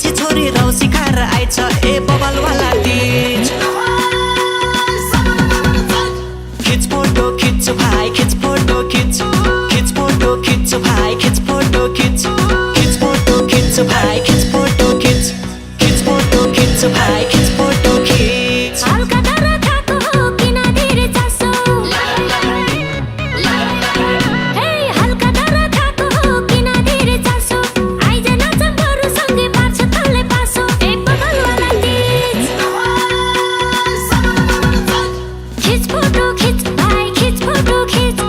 मान्छे छोरी रौसी खाएर आइछ ए बबाल वाला तीज खिच फोटो खिच भाइ खिच फोटो खिच खिच फोटो खिच भाइ खिच फोटो खिच खिच फोटो खिच भाइ खिच फोटो खिच खिच फोटो खिच भाइ खिच फोटो खिच हल्का डर खाको हो किन धेरै चासो हे हल्का डर खाको हो किन धेरै चासो आइज नाच बरु सँगै पार्छ तले पासो ए बबल वाला तीज खिच फोटो खिच भाइ खिच फोटो खिच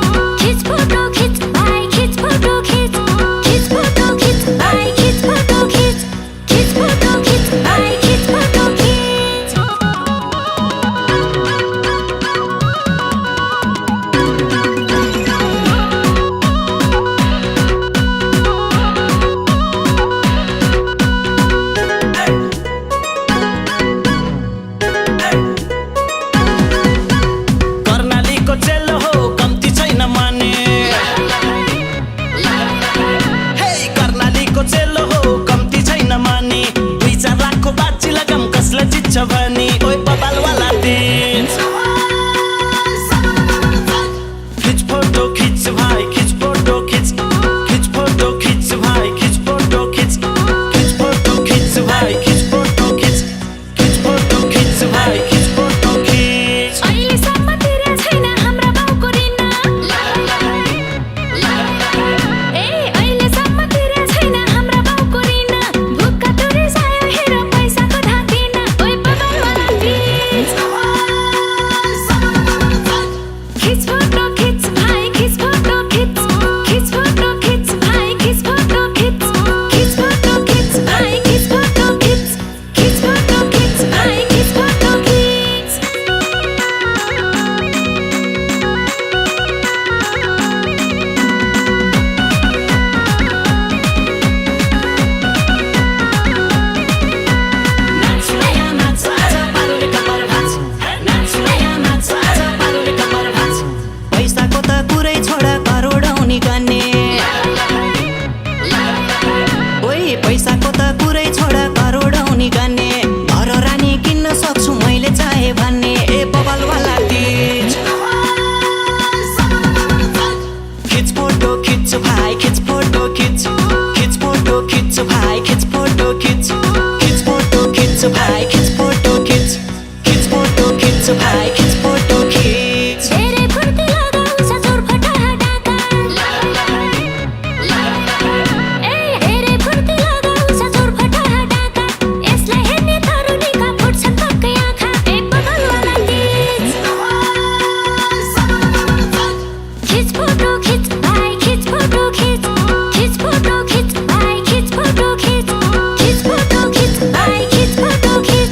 खिच फोटो खिच भाइ खिच फोटो खिच खिच फोटो खिच भाइ खिच फोटो खिच खिच फोटो खिच भाइ खिच फोटो खिच कर्णालीको चेलो हो कम्ती छैन माने हे कर्णालीको चेलो हो कम्ती छैन माने 2-4 लाखको बाजी लगाम कसले जित्छ भनी ओइ बबाल वाला तीज खिच फोटो खिच भाइ खिच फोटो खिच खिच फोटो खिच भाइ खिच फोटो खिच खिच फोटो खिच भाइ खिच फोटो खिच खिच फोटो खिच भाइ खिच फोटो खिच अहिलेसम्म तिरे छैन हाम्रा बाउको ऋण ए अहिलेसम्म तिरे छैन हाम्रा बाउको ऋण भुक्का टुरिसायो हेर पैसाको धाकिन ओइ बबल वाला तीज खिच फोटो खिच भाइ खिच फोटो खिच खिच फोटो खिच भाइ खिच फोटो खिच खिच फोटो खिच भाइ खिच फोटो खिच खिच फोटो खिच भाइ खिच फोटो खिच नाच नयाँ नाच आज पारुले कम्मर भाँच नाच नयाँ नाच आज पारुले कम्मर भाँच पैसाको त कुरै छोड करोडौनी गर्ने ओइ पैसाको त कुरै छोड करोडौनी गर्ने घर रानी किन्न सक्छु मैले चाहे भन्ने ए बबाल वाला तीज खिच फोटो खिच भाइ खिच फोटो खिच खिच फोटो खिच भाइ खिच फोटो खिच खिच फोटो खिच भाइ खिच फोटो खिच खिच फोटो खिच भाइ खिच फोटो खिच धेरै फुर्ती लगाउँछ चोरफटा डाका ए धेरै फुर्ती लगाउँछ चोरफटा डाका यसलाई हेर्ने तरुणीका फुट्छन् पक्कै आँखा ए बबल वाला तीज खिच फोटो खिच भाइ खिच फोटो खिच खिच फोटो खिच भाइ खिच फोटो खिच खिच फोटो खिच भाइ खिच फोटो खिच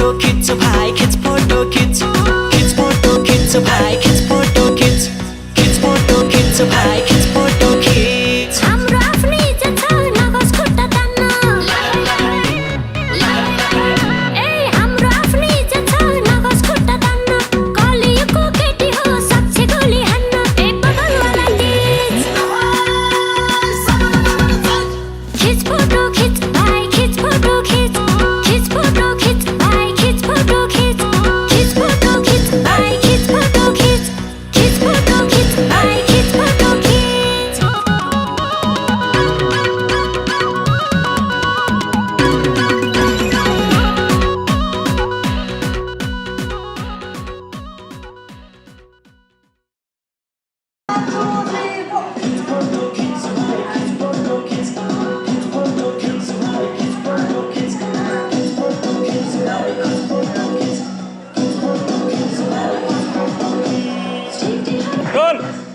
photo kids of high, kids photo kids photo kids of high, kids photo kids photo kids of high, kids photo kids. हाम्रो आफ्नै इज्जत छ नगर्छ खुट्टा तान्न ए हाम्रो आफ्नै इज्जत छ नगर्छ खुट्टा तान्न कलियुगको केटी हो सक्छ गोली हान्न ए बगलवाला kids photo kids भाइ kids photo kids photo kids भाइ kids photo kids photo kids भाइ kids photo kids photo kids भाइ kids photo kids. Run!